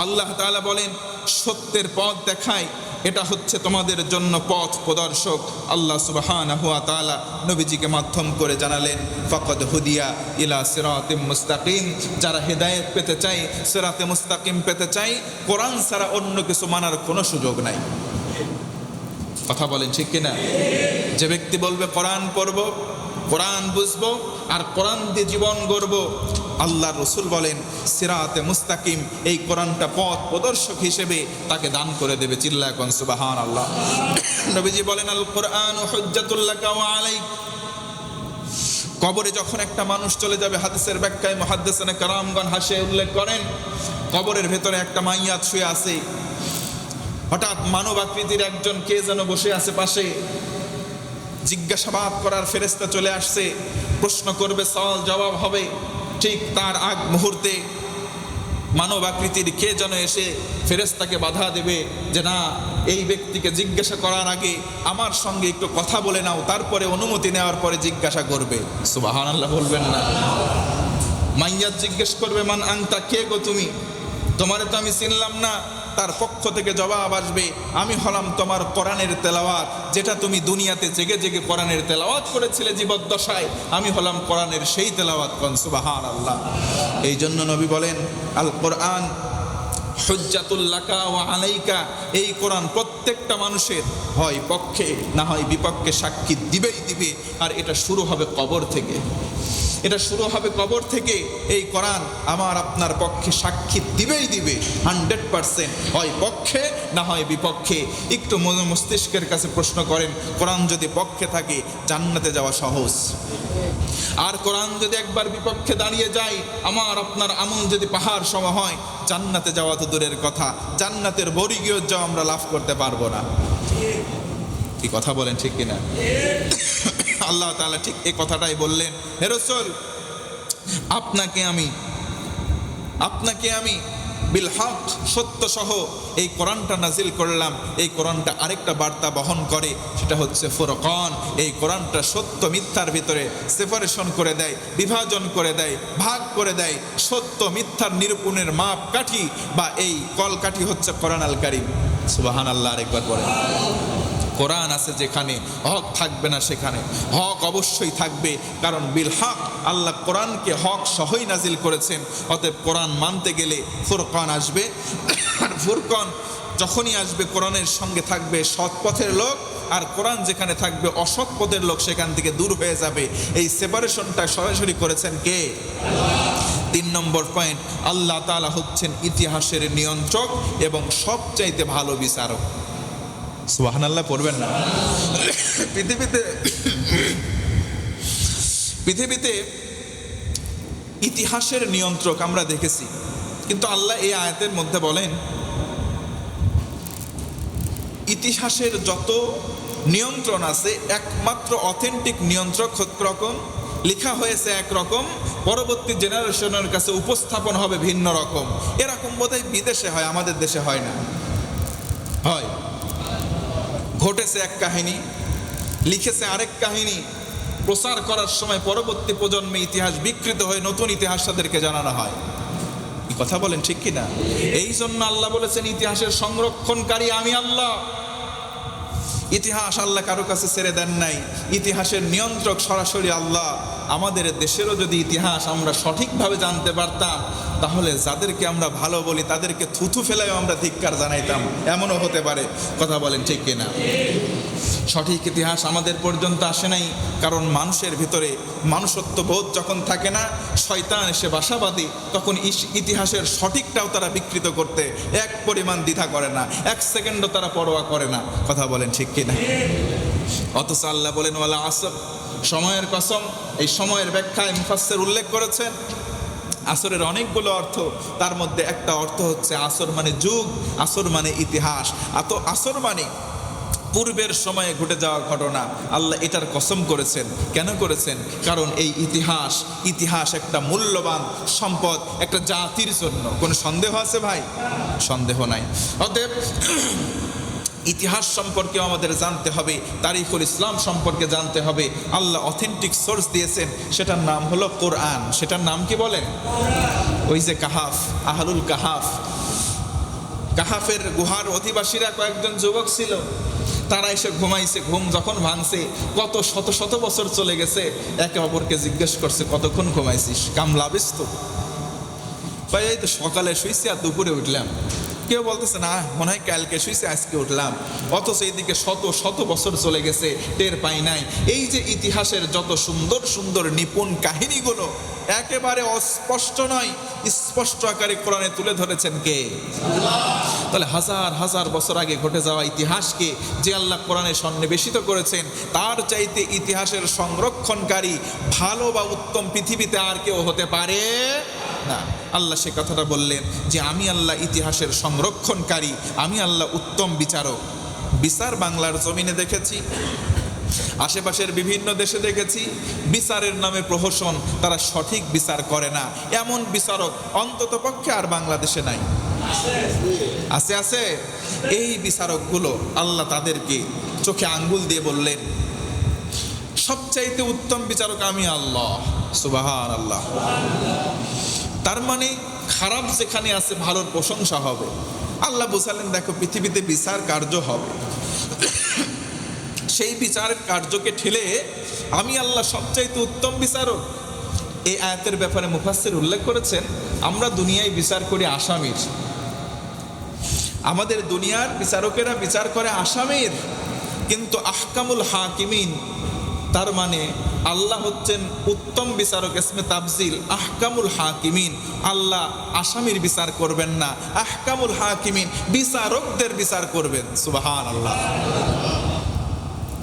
আল্লাহ তাআলা বলেন সত্যের পথ দেখায়, এটা হচ্ছে তোমাদের জন্য পথ প্রদর্শক। আল্লাহ সুবহানাহু ওয়া তাআলা নবীজিকে মাধ্যম করে জানালেন ফাকাদ হুদিয়া ইলা সিরাতিম মুস্তাকিম, যারা হেদায়েত পেতে চায়, সিরাতে মুস্তাকিম পেতে চায়, কোরআন ছাড়া অন্য কিছু মানার কোনো সুযোগ নাই। কথা বলেন ঠিক কিনা? যে ব্যক্তি বলবে কোরআন পড়ব, কোরআন বুঝবো আর কোরআন দিয়ে জীবন গড়ব, আল্লাহ রসুল বলেন সিরাতে মুস্তাকিম এই কোরআনটা পথ প্রদর্শক হিসেবে তাকে দান করে দেবে। চিল্লায় কোন সুবহানাল্লাহ। নবীজি বলেন আল কোরআন হুজ্জাতুল লাকা ওয়া আলাইক। কবরে যখন একটা মানুষ চলে যাবে, হাদিসের ব্যাখ্যায় মুহাদ্দিসিনে কারামগণ হাসে উল্লেখ করেন, কবরের ভেতরে একটা মাইয়াত শুয়ে আছে। হঠাৎ মানব আকৃতির একজন কে যেন বসে আছে পাশে। জিজ্ঞাসাবাদ করার ফেরেশতা চলে আসছে, প্রশ্ন করবে, সওয়াল জবাব হবে। ঠিক তার আগ মুহূর্তে মানব আকৃতির কে যেন এসে ফেরেশতাকে বাধা দেবে যে না, এই ব্যক্তিকে জিজ্ঞাসা করার আগে আমার সঙ্গে একটু কথা বলে নাও, তারপরে অনুমতি নেওয়ার পরে জিজ্ঞাসা করবে। সুবহানাল্লাহ বলবেন না? মাইয়াত জিজ্ঞেস করবে মান আনতা, কে গো তুমি? তোমারে তো আমি চিনলাম না। তার পক্ষ থেকে জবাব আসবে আমি হলাম তোমার কোরআনের তেলাওয়াত, যেটা তুমি দুনিয়াতে জেগে জেগে কোরআনের তেলাওয়াত করেছিলে জীবদ্দশায়, আমি হলাম কোরআনের সেই তেলাওয়াত। কোন সুবহানাল্লাহ। এই জন্য নবী বলেন আল কোরআন হুজ্জাতুল লাকা ওয়া আলাইকা, এই কোরআন প্রত্যেকটা মানুষের হয় পক্ষে না হয় বিপক্ষে সাক্ষী দিবেই দিবে। আর এটা শুরু হবে কবর থেকে, এটা শুরু হবে কবর থেকে। এই কোরআন আমার আপনার পক্ষে সাক্ষী দিবেই দিবে 100%, হয় পক্ষে না হয় বিপক্ষে। একটু মস্তিষ্কের কাছে প্রশ্ন করেন, কোরআন যদি পক্ষে থাকে জান্নাতে যাওয়া সহজ, আর কোরআন যদি একবার বিপক্ষে দাঁড়িয়ে যায়, আমার আপনার আমল যদি পাহাড় সম হয়, জান্নাতে যাওয়া তো দূরের কথা, জান্নাতের বর্গীয় যাওয়া আমরা লাভ করতে পারবো না। কি কথা বলেন ঠিক কিনা? আল্লাহ তাআলা ঠিক এই কথাটাই বললেন, হে রাসূল আপনাকে আমি বিল হক, সত্য সহ এই কোরআনটা নাজিল করলাম। এই কোরআনটা আরেকটা বার্তা বহন করে, সেটা হচ্ছে ফুরকান। এই কোরআনটা সত্য মিথ্যার ভিতরে সেপারেশন করে দেয়, বিভাজন করে দেয়, ভাগ করে দেয়। সত্য মিথ্যার নিরূপণের মাপ কাঠি বা এই কলকাঠি হচ্ছে কোরআন আল কারীম। সুবহানাল্লাহ। আরেকবার বলেন, কোরআন আছে যেখানে হক থাকবে না সেখানে হক অবশ্যই থাকবে, কারণ বিল হক, আল্লাহ কোরআনকে হক সহই নাজিল করেছেন। অতএব কোরআন মানতে গেলে ফুরকান আসবে। আর ফুরকান যখনই আসবে, কোরআনের সঙ্গে থাকবে সৎ পথের লোক, আর কোরআন যেখানে থাকবে অসৎ পথের লোক সেখান থেকে দূর হয়ে যাবে। এই সেপারেশনটা সরাসরি করেছেন কে? 3 নম্বর পয়েন্ট, আল্লাহ তাআলা হচ্ছেন ইতিহাসের নিয়ন্ত্রক এবং সবচাইতে ভালো বিচারক। সুবহানাল্লাহ পড়বেন না? পৃথিবীতে ইতিহাসের নিয়ন্ত্রক আমরা দেখেছি, কিন্তু আল্লাহ এই আয়াতের মধ্যে বলেন ইতিহাসের যত নিয়ন্ত্রণ আছে একমাত্র অথেন্টিক নিয়ন্ত্রক রকম লেখা হয়েছে একরকম, পরবর্তী জেনারেশনের কাছে উপস্থাপন হবে ভিন্ন রকম। এরকম বোধহয় বিদেশে হয়, আমাদের দেশে হয় না। হয়, ঘটেছে এক কাহিনী, লিখেছে আরেক কাহিনী, প্রচার করার সময় পরবর্তী প্রজন্মে ইতিহাস বিকৃত হয়ে নতুন ইতিহাস তাদেরকে জানানো হয়। কথা বলেন ঠিক কিনা? এই জন্য আল্লাহ বলেছেন ইতিহাসের সংরক্ষণকারী আমি আল্লাহ। ইতিহাস আল্লাহ কারো কাছে ছেড়ে দেন নাই, ইতিহাসের নিয়ন্ত্রক সরাসরি আল্লাহ। আমাদের দেশেরও যদি ইতিহাস আমরা সঠিকভাবে জানতে পারতাম, তাহলে যাদেরকে আমরা ভালো বলি তাদেরকে থুথু ফেলেও আমরা ধিক্কার জানাইতাম, এমনও হতে পারে। কথা বলেন ঠিক কিনা? সঠিক ইতিহাস আমাদের পর্যন্ত আসে নাই, কারণ মানুষের ভিতরে মানুষত্ব বোধ যখন থাকে না, শয়তান এসে বাসা বাঁধে, তখন ইতিহাসের সঠিকটাও তারা বিকৃত করতে এক পরিমাণ দ্বিধা করে না, 1 সেকেন্ডও তারা পরোয়া করে না। কথা বলেন ঠিক কিনা? অথচ আল্লাহ বলেন ওয়ালা আসর, সময়ের কসম। এই সময়ের ব্যাখ্যায় মুফাসসির উল্লেখ করেছেন আসরের অনেকগুলো অর্থ, তার মধ্যে একটা অর্থ হচ্ছে আসর মানে যুগ, আসর মানে ইতিহাস। আসর মানে পূর্বের সময়ে ঘটে যাওয়া ঘটনা। আল্লাহ এটার কসম করেছেন। কেন করেছেন? কারণ এই ইতিহাস একটা মূল্যবান সম্পদ একটা জাতির জন্য। কোনো সন্দেহ আছে ভাই? সন্দেহ নাই। অতএব ইতিহাস সম্পর্কে আমাদের জানতে হবে, তারিখুল ইসলাম সম্পর্কে জানতে হবে। আল্লাহ অথেন্টিক সোর্স দিয়েছেন, সেটার নাম হলো কোরআন। সেটার নাম কি বলেন? ওই যে কাহাফ, আহলুল কাহাফ, কাহাফের গুহার অধিবাসীরা কয়েকজন যুবক ছিল, তারা এসে ঘুমাইছে। ঘুম যখন ভাঙছে, কত শত শত বছর চলে গেছে, একে অপরকে জিজ্ঞেস করছে, কতক্ষণ ঘুমাইছিস? কামলাবিস তো? ভাই এই তো সকালে শুইছি আর দুপুরে উঠলাম। কেউ বলতেছে না, মনে হয় কালকে শুইছে আজকে উঠলাম। অথচ এইদিকে শত শত বছর চলে গেছে, টের পাই নাই। এই যে ইতিহাসের যত সুন্দর সুন্দর নিপুণ কাহিনীগুলো একেবারে অস্পষ্ট নয়, স্পষ্ট আকারে কোরআনে তুলে ধরেছেন কে? তাহলে হাজার হাজার বছর আগে ঘটে যাওয়া ইতিহাসকে যে আল্লাহ কোরআনে সন্নিবেশিত করেছেন, তার চাইতে ইতিহাসের সংরক্ষণকারী ভালো বা উত্তম পৃথিবীতে আর কেউ হতে পারে না। আল্লাহ সে কথাটা বললেন যে আমি আল্লাহ ইতিহাসের সংরক্ষণকারী, আমি আল্লাহ উত্তম বিচারক। বিচার বাংলার জমিনে দেখেছি, আশেপাশের বিভিন্ন দেশে দেখেছি, বিচারের নামে প্রহসন, তারা সঠিক বিচার করে না, এমন বিচারক অন্তত পক্ষে আর বাংলাদেশে নাই। আছে আছে এই বিচারকগুলো আল্লাহ তাদেরকে চোখে আঙ্গুল দিয়ে বললেন, সবচাইতে উত্তম বিচারক আমি আল্লাহ। সুবহানাল্লাহ। তার মানে খারাপ যেখানে আছে ভালোর প্রশংসা হবে। আল্লাহ বুঝালেন, দেখো পৃথিবীতে বিচার কার্য হবে, সেই বিচারের কার্যকে ঠেলে আমি আল্লাহ সবচাইতে উত্তম বিচারক। এই আয়াতের ব্যাপারে মুফাসসির উল্লেখ করেছেন, আমরা দুনিয়ায় বিচার করি আসামির, আমাদের দুনিয়ার বিচারকেরা বিচার করে আসামির, কিন্তু আহকামুল হাকিমিন, তার মানে আল্লাহ হচ্ছেন উত্তম বিচারক, ইসমে তাফজিল আহকামুল হাকিমিন। আল্লাহ আসামির বিচার করবেন না, আহকামুল হাকিমিন বিচারকদের বিচার করবেন। সুবহানাল্লাহ।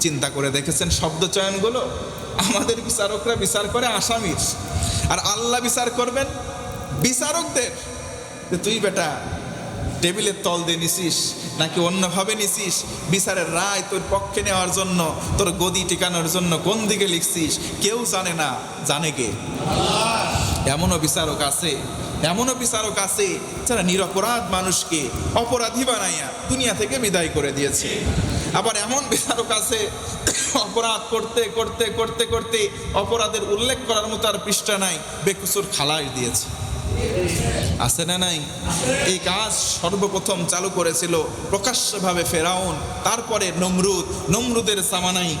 চিন্তা করে দেখেছেন শব্দ চয়নগুলো? আমাদের বিচারকরা বিচার করে আসামির, আর আল্লাহ বিচার করবেন বিচারকদের। তুই বেটা টেবিলের তল দিয়ে নিছিস নাকি অন্যভাবে নিছিস, বিচারের রায় তোর পক্ষে নেওয়ার জন্য, তোর গদি টিকানোর জন্য কোন দিকে লিখছিস কেউ জানে না, জানে কে? এমনও বিচারক আছে, এমনও বিচারক আছে যারা নিরপরাধ মানুষকে অপরাধী বানাইয়া দুনিয়া থেকে বিদায় করে দিয়েছে। আবার এমন বিচারক আছে অপরাধ করতে করতে করতে করতে অপরাধের উল্লেখ করার মতো আর পৃষ্ঠা নাই, বেকসুর খালাস দিয়েছে। আছে না নাই? এই কাজ সর্বপ্রথম চালু করেছিল প্রকাশ্যভাবে ফেরাউন, তারপরে নমরুদের জামানায়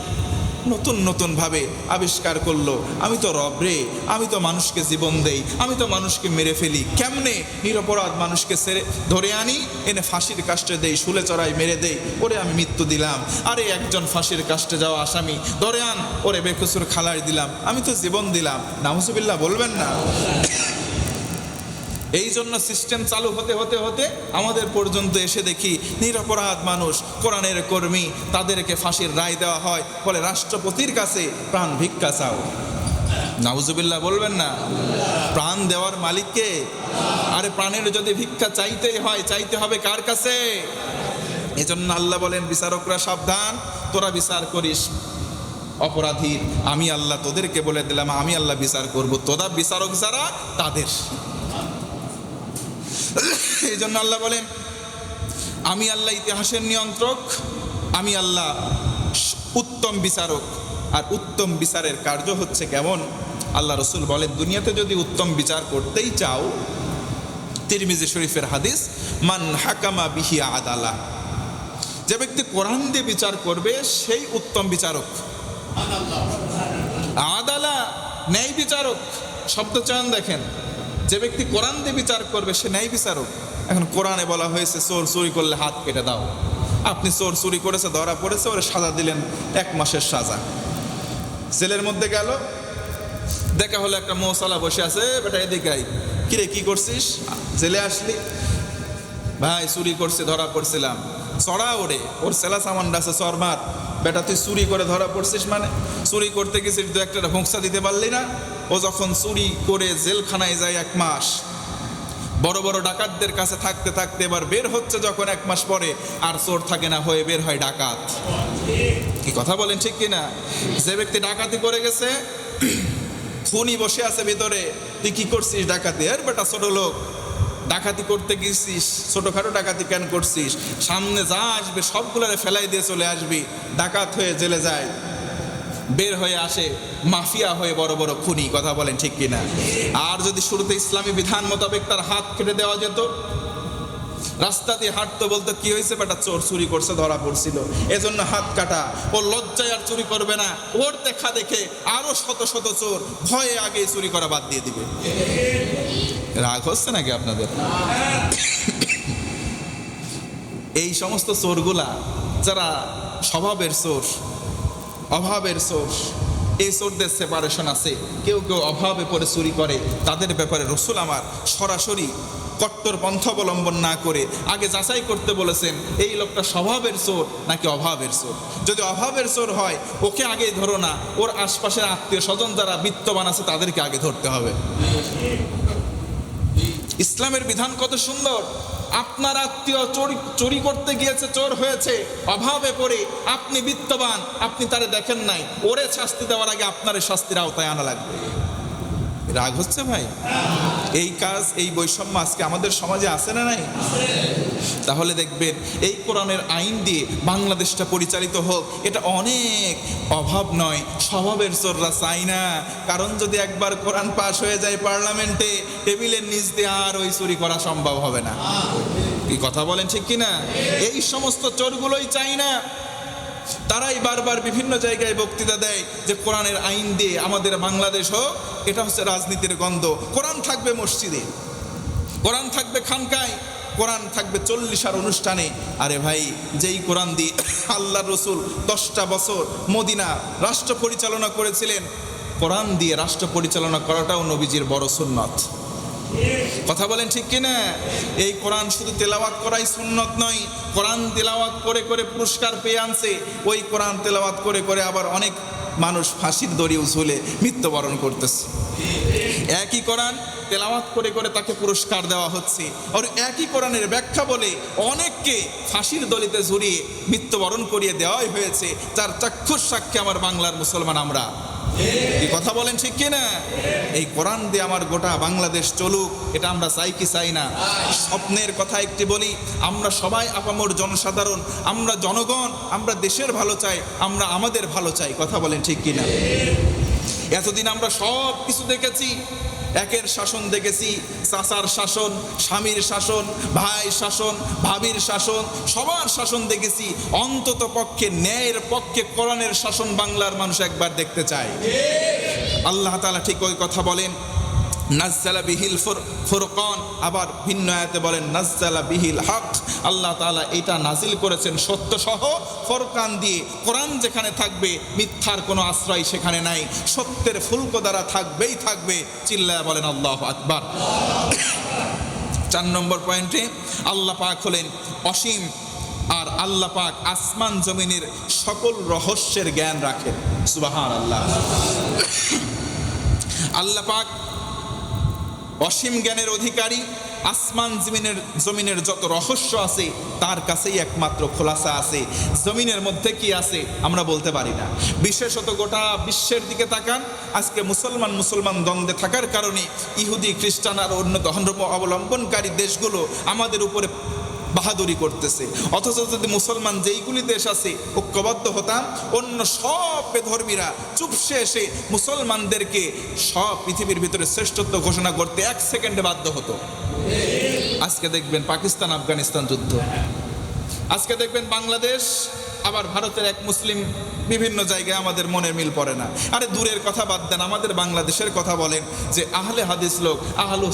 নতুন নতুন ভাবে আবিষ্কার করলো, আমি তো রব রে, আমি তো মানুষকে জীবন দেই, আমি তো মানুষকে মেরে ফেলি, কেমনে নিরপরাধ মানুষকে ধরে আনি, এনে ফাঁসির কাস্টে দেই, শুলে চড়াই মেরে দেই, ওরে আমি মৃত্যু দিলাম। আরে একজন ফাঁসির কাস্টে যাওয়া আসামি ধরে আন, ওরে বেকসুর খালাস দিলাম, আমি তো জীবন দিলাম। নাউজুবিল্লাহ বলবেন না? এই জন্য সিস্টেম চালু হতে হতে হতে আমাদের পর্যন্ত এসে দেখি নিরপরাধ মানুষ, কোরআনের কর্মী, তাদেরকে ফাঁসির রায় দেওয়া হয়, বলে রাষ্ট্রপতির কাছে প্রাণ ভিক্ষা চাও। নাউজুবিল্লাহ বলবেন না? প্রাণ দেওয়ার মালিককে। আরে প্রাণের যদি ভিক্ষা চাইতেই হয়, চাইতে হবে কার কাছে? এজন্য আল্লাহ বলেন, বিচারকরা সাবধান, তোরা বিচার করিস অপরাধীর, আমি আল্লাহ তোদেরকে বলে দিলাম আমি আল্লাহ বিচার করব, তোরা বিচারক যারা তাদের। এই জন্য আল্লাহ বলেন, আমি আল্লাহ ইতিহাসের নিয়ন্ত্রক, আমি আল্লাহ উত্তম বিচারক। আর উত্তম বিচারের কার্য হচ্ছে কেমন? আল্লাহ রসুল বলেন, দুনিয়াতে যদি উত্তম বিচার করতেই চাও, তিরমিজি শরীফের হাদিস, মান হাকামা বিহি আদালা, যে ব্যক্তি কোরআন দিয়ে বিচার করবে সেই উত্তম বিচারক। আদালা ন্যায় বিচারক, শব্দ চয়ন দেখেন, যে ব্যক্তি কোরআন দিয়ে বিচার করবে সে ন্যায় বিচারক। এখন কোরআনে বলা হয়েছে চোর চুরি করলে হাত কেটে দাও, আপনি চোর চুরি করেছে, ধরা পড়েছে, ওরে সাজা দিলেন 1 মাসের সাজা, জেলের মধ্যে গেল, দেখা হলো একটা মৌসালা বসে আছে, বেটা এদিকে আই, কিরে কি করছিস? জেলে আসলি? ভাই চুরি করছে, ধরা পড়ছিলাম। চড়া ওরে, ওর সেলা সামান্ডা আছে, চরমার। বেটা তুই চুরি করে ধরা পড়ছিস মানে? চুরি করতে গেছিস, 2-1টা ভোংসা দিতে পারলি না? ও যখন চুরি করে জেলখানায় যায় 1 মাস, বড় বড় ডাকাতদের কাছে থাকতে থাকতে এবার বের হচ্ছে যখন 1 মাস পরে, আর চোর থাকে না, হয়ে বের হয় ডাকাত। কি কথা বলেন ঠিক কিনা? যে ব্যক্তি ডাকাতি করে গেছে, খুনি বসে আছে ভিতরে, তুই কি করছিস? ডাকাতি। এর বেটা ছোট লোক, ডাকাতি করতে গেছিস, ছোটখাটো ডাকাতি কেন করছিস? সামনে যা আসবে সবগুলোরে ফেলাই দিয়ে চলে আসবি। ডাকাত হয়ে জেলে যায়, বের হয়ে আসে মাফিয়া হয়ে বড় বড় খুনি। কথা বলেন ঠিক কিনা? আর যদি শুরুতে ইসলামী বিধান মোতাবেক তার হাত কেটে দেওয়া যেত, রাস্তা দিয়ে হাঁটতো, বলতো কি হয়েছে বেটা, চোর চুরি করছে ধরা পড়ছিল, এজন্য হাত কাটা। ও লজ্জায় আর চুরি করবে না, ওর দেখা দেখে আরো শত শত চোর ভয়ে আগে চুরি করা বাদ দিয়ে দিবে। রাগ হচ্ছে নাকি আপনাদের? এই সমস্ত চোরগুলা যারা স্বভাবের চোর, অভাবের চোর, এই চোরদের সেপারেশন আছে। কেউ কেউ অভাবে পড়ে চুরি করে, তাদের ব্যাপারে রসুল আমার সরাসরি কট্টর পন্থা অবলম্বন না করে আগে যাচাই করতে বলেছেন এই লোকটা স্বভাবের চোর নাকি অভাবের চোর। যদি অভাবের চোর হয় ওকে আগে ধরো না, ওর আশপাশের আত্মীয় স্বজন যারা বিত্তবান আছে তাদেরকে আগে ধরতে হবে। ইসলামের বিধান কত সুন্দর। আপনার আত্মীয় চুরি করতে গিয়েছে, চোর হয়েছে, অভাবে পড়ে, আপনি বিত্তবান, আপনি তারে দেখেন নাই, ওরে শাস্তি দেওয়ার আগে আপনার শাস্তির আওতায় আনা লাগবে। রাগ হচ্ছে ভাই? এই কাজ, এই বৈষম্য আজকে আমাদের সমাজে আছে না নাই? তাহলে দেখবেন এই কোরআনের আইন দিয়ে বাংলাদেশটা পরিচালিত হোক, এটা অনেক অভাব নয়, স্বভাবের চোররা চাই না। কারণ যদি একবার কোরআন পাশ হয়ে যায় পার্লামেন্টে, টেবিলের নিচ দিয়ে আর ওই চুরি করা সম্ভব হবে না। কি কথা বলেন ঠিক কিনা? এই সমস্ত চোরগুলোই চাই না। তারাই বারবার বিভিন্ন জায়গায় বক্তৃতা দেয় যে কোরআনের আইন দিয়ে আমাদের বাংলাদেশ হোক। এটা হচ্ছে রাজনীতির গন্ধ। কোরআন থাকবে মসজিদে, কোরআন থাকবে খানকায়, কোরআন থাকবে 40 অনুষ্ঠানে। আরে ভাই, যেই কোরআন দিয়ে আল্লাহ রসুল 10টা বছর মদিনা রাষ্ট্র পরিচালনা করেছিলেন, কোরআন দিয়ে রাষ্ট্র পরিচালনা করাটাও নবীজির বড় সুন্নত। কথা বলেন ঠিক কিনা? এই কোরআন শুধু তেলাওয়াত করাই সুন্নত নয়, কোরআন তেলাওয়াত করে করে পুরস্কার পেয়ে আনছে। ওই কোরআন তেলাওয়াত করে করে আবার অনেক মানুষ ফাঁসির দড়ি ঝুলে মৃত্যুবরণ করতেছে। একই কোরআন তেলাওয়াত করে করে তাকে পুরস্কার দেওয়া হচ্ছে, আর একই কোরআনের ব্যাখ্যা বলে অনেককে ফাঁসির দড়িতে ঝুলিয়ে মৃত্যুবরণ করিয়ে দেওয়াই হয়েছে, যার চাক্ষুষ সাক্ষী আমার বাংলার মুসলমান আমরা। কি কথা বলেন ঠিক কিনা? এই কোরআন দিয়ে আমার গোটা বাংলাদেশ চলুক, এটা আমরা চাই কি চাই না? স্বপ্নের কথা একটি বলি, আমরা সবাই আপামর জনসাধারণ, আমরা জনগণ, আমরা দেশের ভালো চাই, আমরা আমাদের ভালো চাই। কথা বলেন ঠিক কিনা? এতদিন আমরা সব কিছু দেখেছি, একের শাসন দেখেছি, চাচার শাসন, স্বামীর শাসন, ভাই শাসন, ভাবির শাসন, সবার শাসন দেখেছি। অন্তত পক্ষে ন্যায়ের পক্ষে কোরআনের শাসন বাংলার মানুষ একবার দেখতে চায়। আল্লাহ তাআলা ঠিক ওই কথা বলেন, নাজ্জালা বিহিল ফুরকান, আবার ভিন্ন আয়াতে বলেন নাজ্জালা বিহিল হক। আল্লাহ তাআলা এটা নাজিল করেছেন সত্য সহ ফুরকান দিয়ে। কোরআন যেখানে থাকবে মিথ্যার কোনো আশ্রয় সেখানে নাই, সত্যের ফুলকো দ্বারা থাকবেই থাকবে। চিল্লায়া বলেন আল্লাহু আকবার। 4 নম্বর পয়েন্টে আল্লাহ পাক হলেন অসীম, আর আল্লাহ পাক আসমান জমিনের সকল রহস্যের জ্ঞান রাখেন। সুবহানাল্লাহ। আল্লাহ পাক অসীম জ্ঞানের অধিকারী। আসমান জমিনের যত রহস্য আছে তার কাছেই একমাত্র খোলাসা আছে। জমিনের মধ্যে কি আছে আমরা বলতে পারি না। বিশেষত গোটা বিশ্বের দিকে তাকান, আজকে মুসলমান দ্বন্দ্বে থাকার কারণে ইহুদি, খ্রিস্টান আর অন্য ধর্ম অবলম্বনকারী দেশগুলো আমাদের উপরে বাহাদুরি করতেছে। অথচ যদি মুসলমান যেইগুলি দেশ আছে ঐক্যবদ্ধ হতাম, অন্য সব বেধর্মীরা চুপসে এসে মুসলমানদেরকে সব পৃথিবীর ভিতরে শ্রেষ্ঠত্ব ঘোষণা করতে 1 সেকেন্ডে বাধ্য হতো। আজকে দেখবেন পাকিস্তান আফগানিস্তান যুদ্ধ, আজকে দেখবেন বাংলাদেশ, আবার ভারতের এক মুসলিম বিভিন্ন জায়গায় আমাদের মনের মিল পড়ে না। আরে দূরের কথা বাদ দেন, আমাদের বাংলাদেশের কথা বলেন, যে আহলে হাদিস লোক আহলু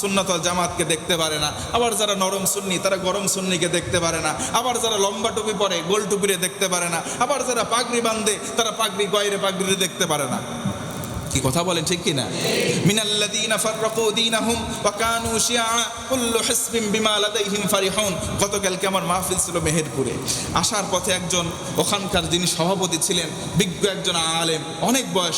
সুন্নাত ওয়াল জামাতকে দেখতে পারে না, আবার যারা নরম সুন্নি তারা গরম সুন্নিকে দেখতে পারে না, আবার যারা লম্বা টুপি পরে গোল টুপিরে দেখতে পারে না, আবার যারা পাগড়ি বাঁধে তারা পাগড়ি গয়রে পাগড়িরে দেখতে পারে না। কি কথা বলেন ঠিক কিনা? মিনাল্লাযীনা ফাররাকু দীনাহুম ওয়া কানু শিয়া কুল্লু হিসবিন বিমা লাদাইহিম ফারিহুন। গতকালকে আমার মাহফিল ছিল মেহেরপুরে। আসার পথে একজন ওখানকার যিনি সভাপতি ছিলেন, বিজ্ঞ একজন আলেম, অনেক বয়স,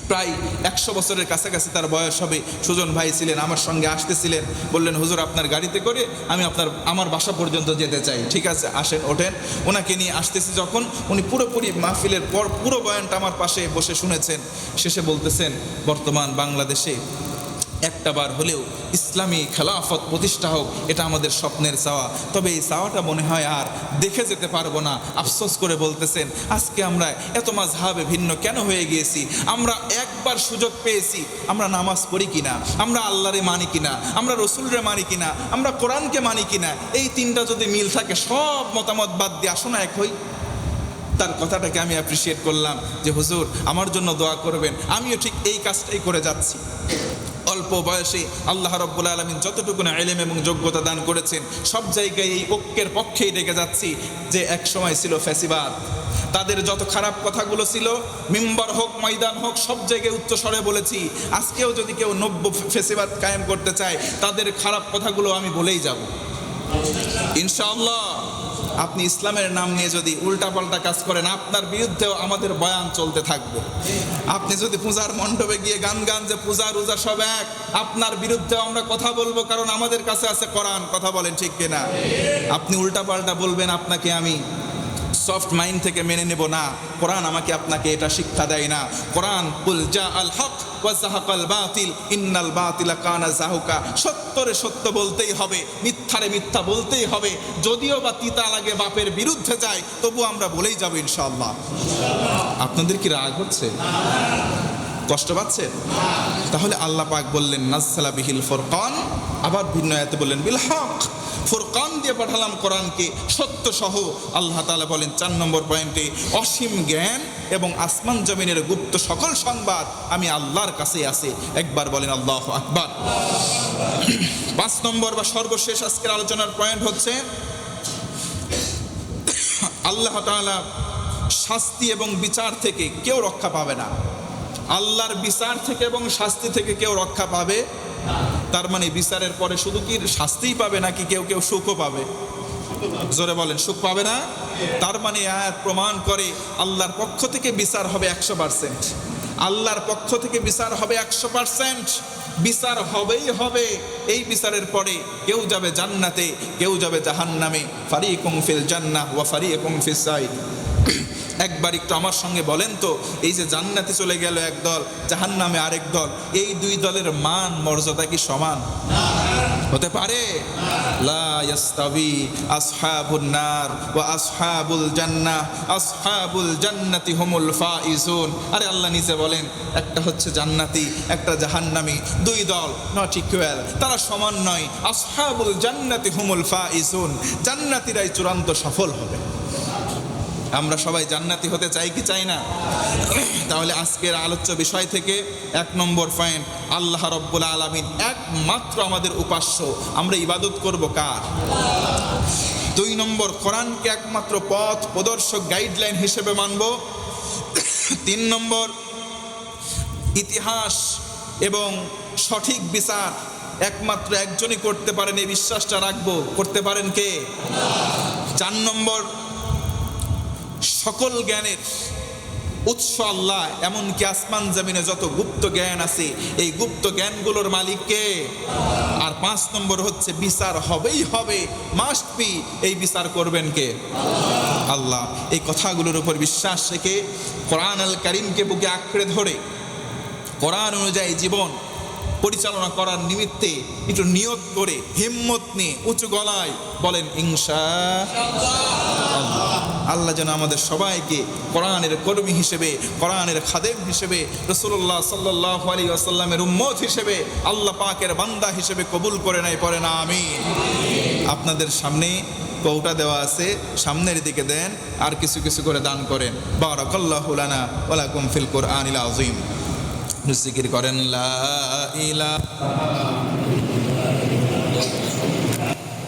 প্রায় 100 বছরের কাছাকাছি তার বয়স হবে, সুজন ভাই ছিলেন, আমার সঙ্গে আসতেছিলেন। বললেন, হুজুর আপনার গাড়িতে করে আমি আমার বাসা পর্যন্ত যেতে চাই। ঠিক আছে, আসেন, ওঠেন। ওনাকে নিয়ে আসতেছি যখন, উনি পুরোপুরি মাহফিলের পর পুরো বয়ানটা আমার পাশে বসে শুনেছেন। শেষে বলতেছেন, বর্তমান বাংলাদেশে একটা বার হলেও ইসলামী খেলাফত প্রতিষ্ঠা হোক, এটা আমাদের স্বপ্নের চাওয়া। তবে এই চাওয়াটা মনে হয় আর দেখে যেতে পারবো না। আফসোস করে বলতেছেন, আজকে আমরা এত মাযহাবে ভিন্ন কেন হয়ে গিয়েছি? আমরা একবার সুযোগ পেয়েছি, আমরা নামাজ পড়ি কিনা, আমরা আল্লাহরে মানি কিনা, আমরা রসুলরে মানি কিনা, আমরা কোরআনকে মানি কিনা, এই তিনটা যদি মিল থাকে সব মতামত বাদ দিয়ে আসো না এক হই। তার কথাটাকে আমি অ্যাপ্রিসিয়েট করলাম যে হুজুর আমার জন্য দোয়া করবেন, আমিও ঠিক এই কাজটাই করে যাচ্ছি। অল্প বয়সে আল্লাহ রাব্বুল আলামিন যতটুকু না ইলম এবং যোগ্যতা দান করেছেন, সব জায়গায় এই ঐক্যের পক্ষেই ডেকে যাচ্ছি। যে এক সময় ছিল ফ্যাসিবাদ, তাদের যত খারাপ কথাগুলো ছিল, মিম্বার হোক ময়দান হোক, সব জায়গায় উচ্চস্বরে বলেছি। আজকেও যদি কেউ নব্য ফ্যাসিবাদ কায়েম করতে চায়, তাদের খারাপ কথাগুলো আমি বলেই যাব ইনশাআল্লাহ। আপনি ইসলামের নাম নিয়ে যদি উল্টাপাল্টা কাজ করেন, আপনার বিরুদ্ধেও আমাদের বয়ান চলতে থাকবে। আপনি যদি পূজার মণ্ডপে গিয়ে গান যে পূজা রোজা সব এক, আপনার বিরুদ্ধেও আমরা কথা বলবো, কারণ আমাদের কাছে আছে কোরআন। কথা বলেন ঠিক কিনা? আপনি উল্টাপাল্টা বলবেন, আপনাকে আমি সফট মাইন্ড থেকে মেনে নেব না। কোরআন আমাকে আপনাকে এটা শিক্ষা দেয় না। কোরআন কুল জা আল হক ওয়া যাহাকাল বাতিল ইন্নাল বাতিলা কানা যাহুকা, সত্যরে সত্য বলতেই হবে, মিথ্যারে মিথ্যা বলতেই হবে। যদিও বা তিতা লাগে, বাপের বিরুদ্ধে যায়, তবু আমরা বলেই যাব ইনশাআল্লাহ। আপনাদের কি রাগ হচ্ছে? কষ্ট পাচ্ছেন? তাহলে আল্লাহ পাক বললেন নাজ্জালা বিহিল ফুরকান, আবার ভিন্ন আয়াতে বললেন বিল হক। ফুরকান দিয়ে পাঠালাম কোরআনকে সত্য সহ। আল্লাহ তাআলা বলেন 4 নম্বর পয়েন্টে, অসীম জ্ঞান এবং আসমান জমিনের গুপ্ত সকল সংবাদ আমি আল্লাহর কাছেই আছে। একবার বলেন আল্লাহু আকবার। 5 নম্বর বা সর্বশেষ আজকের আলোচনার পয়েন্ট হচ্ছে, আল্লাহ তাআলা শাস্তি এবং বিচার থেকে কেউ রক্ষা পাবে না। আল্লাহর বিচার থেকে এবং শাস্তি থেকে কেউ রক্ষা পাবে। তার মানে বিচারের পরে শুধু কি শাস্তিই পাবে, নাকি কেউ কেউ সুখও পাবে? জোরে বলেন, সুখ পাবে না? তার মানে আয়াত প্রমাণ করে আল্লাহর পক্ষ থেকে বিচার হবে 100%। আল্লাহর পক্ষ থেকে বিচার হবে 100%। বিচার হবেই হবে। এই বিচারের পরে কেউ যাবে জান্নাতে, কেউ যাবে জাহান্নামে। ফারিকুম ফিল জান্নাহ ওয়া ফারিকুম ফিস সাইদ। একবার একটু আমার সঙ্গে বলেন তো, এই যে জান্নাতে চলে গেল এক দল, জাহান্নামে আরেক দল, এই দুই দলের মান মর্যাদা কি সমান হতে পারে? লা ইয়াস্তাবি আসহাবুন নার ওয়া আসহাবুল জান্নাহ, আসহাবুল জান্নাতি হুমুল ফাইজুন। আরে আল্লাহ নিজে বলেন, একটা হচ্ছে জান্নাতি, একটা জাহান্নামী, দুই দল নট ইকুয়াল, তারা সমান নয়। আসহাবুল জান্নাতি হুমুল ফাইজুন, জান্নাতীরাই চূড়ান্ত সফল হবে। আমরা সবাই জান্নাতি হতে চাই কি চাই না? তাহলে আজকের আলোচ্য বিষয় থেকে 1 নম্বর পয়েন্ট, আল্লাহ রাব্বুল আলামিন একমাত্র আমাদের উপাস্য। আমরা ইবাদত করব কার? 2 নম্বর, কোরআনকে একমাত্র পথ প্রদর্শক গাইডলাইন হিসেবে মানব। 3 নম্বর, ইতিহাস এবং সঠিক বিচার একমাত্র একজনই করতে পারেন, এই বিশ্বাসটা রাখবো। করতে পারেন কে? 4 নম্বর, সকল জ্ঞানের উৎস আল্লাহ, এমনকি আসমান জমিনে যত গুপ্ত জ্ঞান আছে, এই গুপ্ত জ্ঞানগুলোর মালিক কে? আর 5 নম্বর হচ্ছে, বিচার হবেই হবে, মাস্ট বি। এই বিচার করবেন কে? আল্লাহ। এই কথাগুলোর উপর বিশ্বাস রেখে কোরআন আল কারীমকে বুকে আঁকড়ে ধরে কোরআন অনুযায়ী জীবন পরিচালনা করার নিমিত্তে একটু নিয়ত করে হিম্মত নিয়ে উঁচু গলায় বলেন ইনশাআল্লাহ। আল্লাহ যেন আমাদের সবাইকে কোরআনের কর্মী হিসেবে, কোরআনের খাদেম হিসেবে, রাসূলুল্লাহ সাল্লাল্লাহু আলাইহি ওয়াসাল্লামের উম্মত হিসেবে, আল্লাহ পাকের বান্দা হিসেবে কবুল করে নেয়। পড়ে না আমিন। আপনাদের সামনে কৌটা দেওয়া আছে, সামনের দিকে দেন, আর কিছু কিছু করে দান করেন। বারাকাল্লাহু লানা ওয়া লাকুম ফিল কুরআনিল আযীম। জিকির করেন লা ইলাহা